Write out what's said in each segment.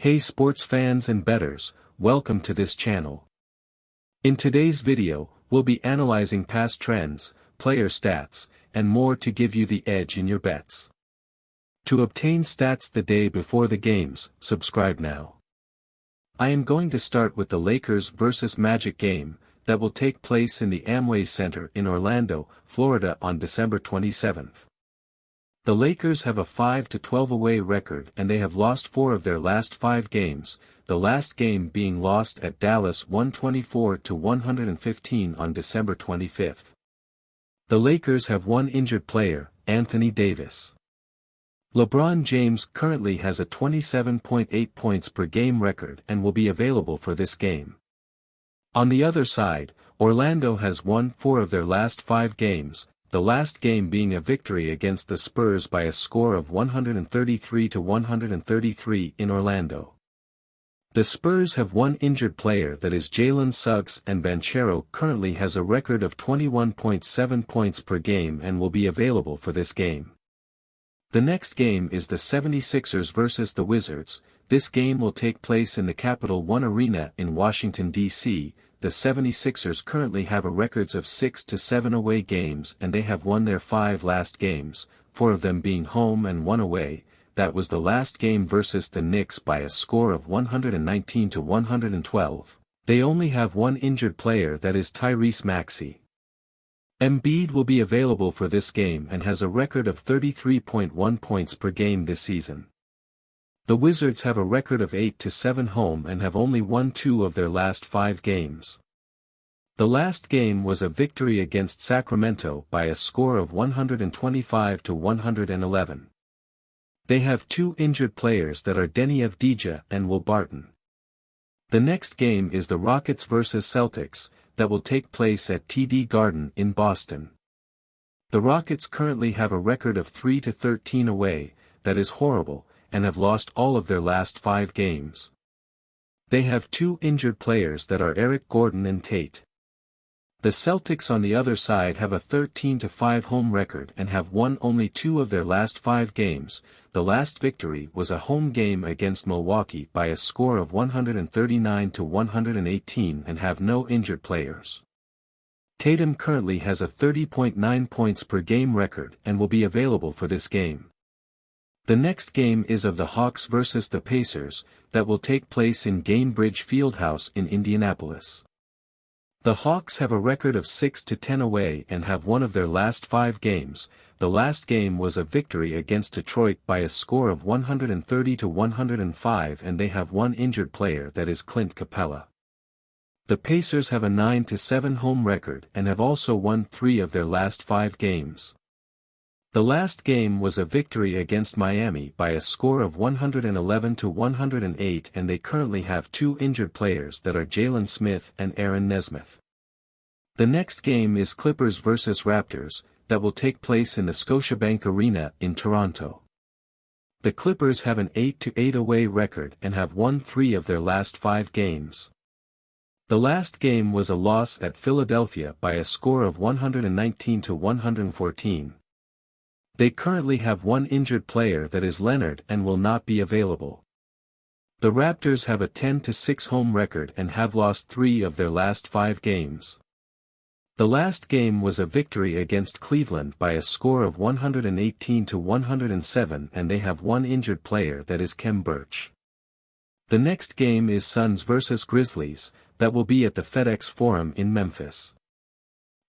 Hey sports fans and bettors, welcome to this channel. In today's video, we'll be analyzing past trends, player stats, and more to give you the edge in your bets. To obtain stats the day before the games, subscribe now. I am going to start with the Lakers vs Magic game, that will take place in the Amway Center in Orlando, Florida on December 27th. The Lakers have a 5-12 away record and they have lost 4 of their last 5 games, the last game being lost at Dallas 124-115 on December 25th. The Lakers have one injured player, Anthony Davis. LeBron James currently has a 27.8 points per game record and will be available for this game. On the other side, Orlando has won 4 of their last 5 games, the last game being a victory against the Spurs by a score of 133-133 in Orlando. The Spurs have one injured player, that is Jalen Suggs, and Banchero currently has a record of 21.7 points per game and will be available for this game. The next game is the 76ers vs the Wizards. This game will take place in the Capital One Arena in Washington, D.C. The 76ers currently have a records of 6-7 away games and they have won their 5 last games, 4 of them being home and 1 away. That was the last game versus the Knicks by a score of 119-112. They only have one injured player, that is Tyrese Maxey. Embiid will be available for this game and has a record of 33.1 points per game this season. The Wizards have a record of 8-7 home and have only won 2 of their last 5 games. The last game was a victory against Sacramento by a score of 125-111. They have 2 injured players, that are Deni Avdija and Will Barton. The next game is the Rockets vs Celtics, that will take place at TD Garden in Boston. The Rockets currently have a record of 3-13 away, that is horrible, and have lost all of their last 5 games. They have 2 injured players, that are Eric Gordon and Tate. The Celtics on the other side have a 13-5 home record and have won only 2 of their last 5 games. The last victory was a home game against Milwaukee by a score of 139-118 and have no injured players. Tatum currently has a 30.9 points per game record and will be available for this game. The next game is of the Hawks vs the Pacers, that will take place in Gainbridge Fieldhouse in Indianapolis. The Hawks have a record of 6-10 away and have one of their last 5 games. The last game was a victory against Detroit by a score of 130-105 and they have one injured player, that is Clint Capella. The Pacers have a 9-7 home record and have also won 3 of their last 5 games. The last game was a victory against Miami by a score of 111-108 and they currently have 2 injured players, that are Jalen Smith and Aaron Nesmith. The next game is Clippers vs Raptors, that will take place in the Scotiabank Arena in Toronto. The Clippers have an 8-8 away record and have won 3 of their last 5 games. The last game was a loss at Philadelphia by a score of 119-114. They currently have one injured player, that is Leonard, and will not be available. The Raptors have a 10-6 home record and have lost 3 of their last 5 games. The last game was a victory against Cleveland by a score of 118-107 and they have one injured player, that is Khem Birch. The next game is Suns vs Grizzlies, that will be at the FedEx Forum in Memphis.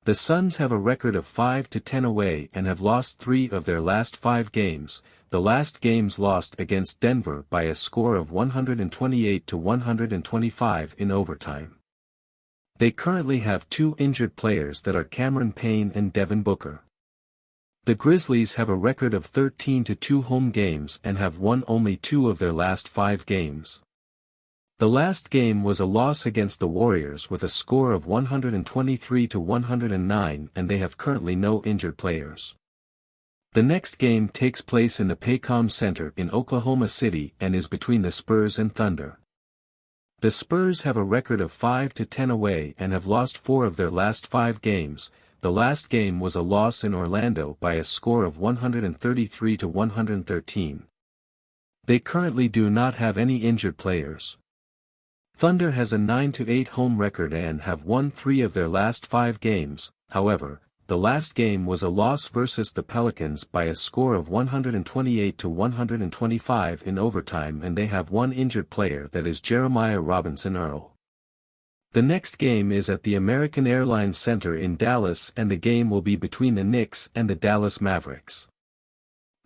The Suns have a record of 5-10 away and have lost 3 of their last 5 games, the last games lost against Denver by a score of 128-125 in overtime. They currently have 2 injured players, that are Cameron Payne and Devin Booker. The Grizzlies have a record of 13-2 home games and have won only 2 of their last 5 games. The last game was a loss against the Warriors with a score of 123-109 and they have currently no injured players. The next game takes place in the Paycom Center in Oklahoma City and is between the Spurs and Thunder. The Spurs have a record of 5-10 away and have lost 4 of their last 5 games. The last game was a loss in Orlando by a score of 133-113. They currently do not have any injured players. Thunder has a 9-8 home record and have won 3 of their last 5 games. However, the last game was a loss versus the Pelicans by a score of 128-125 in overtime, and they have one injured player, that is Jeremiah Robinson Earl. The next game is at the American Airlines Center in Dallas, and the game will be between the Knicks and the Dallas Mavericks.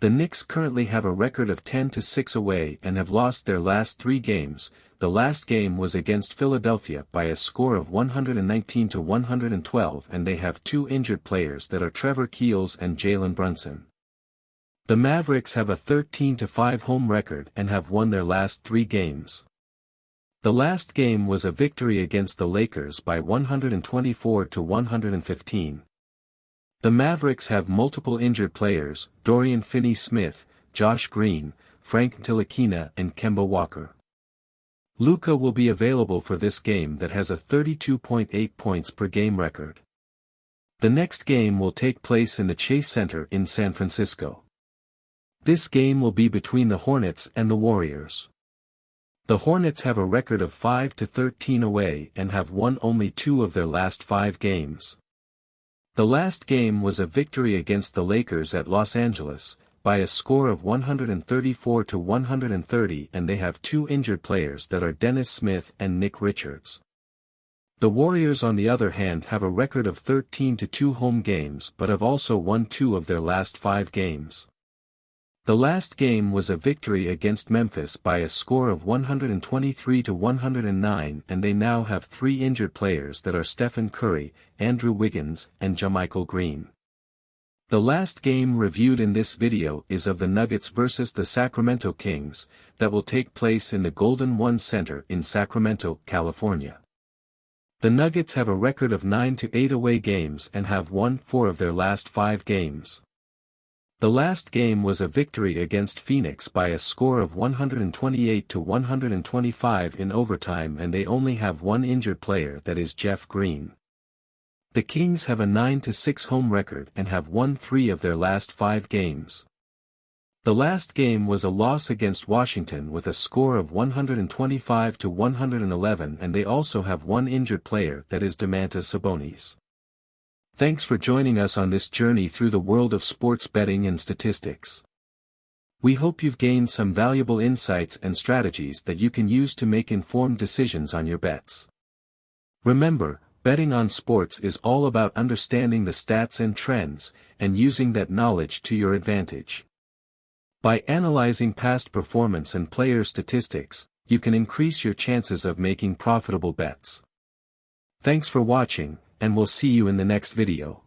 The Knicks currently have a record of 10-6 away and have lost their last 3 games. The last game was against Philadelphia by a score of 119-112, and they have 2 injured players, that are Trevor Keels and Jalen Brunson. The Mavericks have a 13-5 home record and have won their last 3 games. The last game was a victory against the Lakers by 124-115. The Mavericks have multiple injured players: Dorian Finney-Smith, Josh Green, Frank Ntilikina and Kemba Walker. Luka will be available for this game that has a 32.8 points per game record. The next game will take place in the Chase Center in San Francisco. This game will be between the Hornets and the Warriors. The Hornets have a record of 5-13 away and have won only 2 of their last 5 games. The last game was a victory against the Lakers at Los Angeles, by a score of 134-130, and they have 2 injured players, that are Dennis Smith and Nick Richards. The Warriors on the other hand have a record of 13-2 home games but have also won 2 of their last 5 games. The last game was a victory against Memphis by a score of 123-109, and they now have 3 injured players, that are Stephen Curry, Andrew Wiggins, and JaMychal Green. The last game reviewed in this video is of the Nuggets versus the Sacramento Kings, that will take place in the Golden One Center in Sacramento, California. The Nuggets have a record of 9-8 away games and have won 4 of their last 5 games. The last game was a victory against Phoenix by a score of 128-125 in overtime, and they only have 1 injured player, that is Jeff Green. The Kings have a 9-6 home record and have won 3 of their last 5 games. The last game was a loss against Washington with a score of 125-111, and they also have 1 injured player, that is Domantas Sabonis. Thanks for joining us on this journey through the world of sports betting and statistics. We hope you've gained some valuable insights and strategies that you can use to make informed decisions on your bets. Remember, betting on sports is all about understanding the stats and trends, and using that knowledge to your advantage. By analyzing past performance and player statistics, you can increase your chances of making profitable bets. Thanks for watching, and we'll see you in the next video.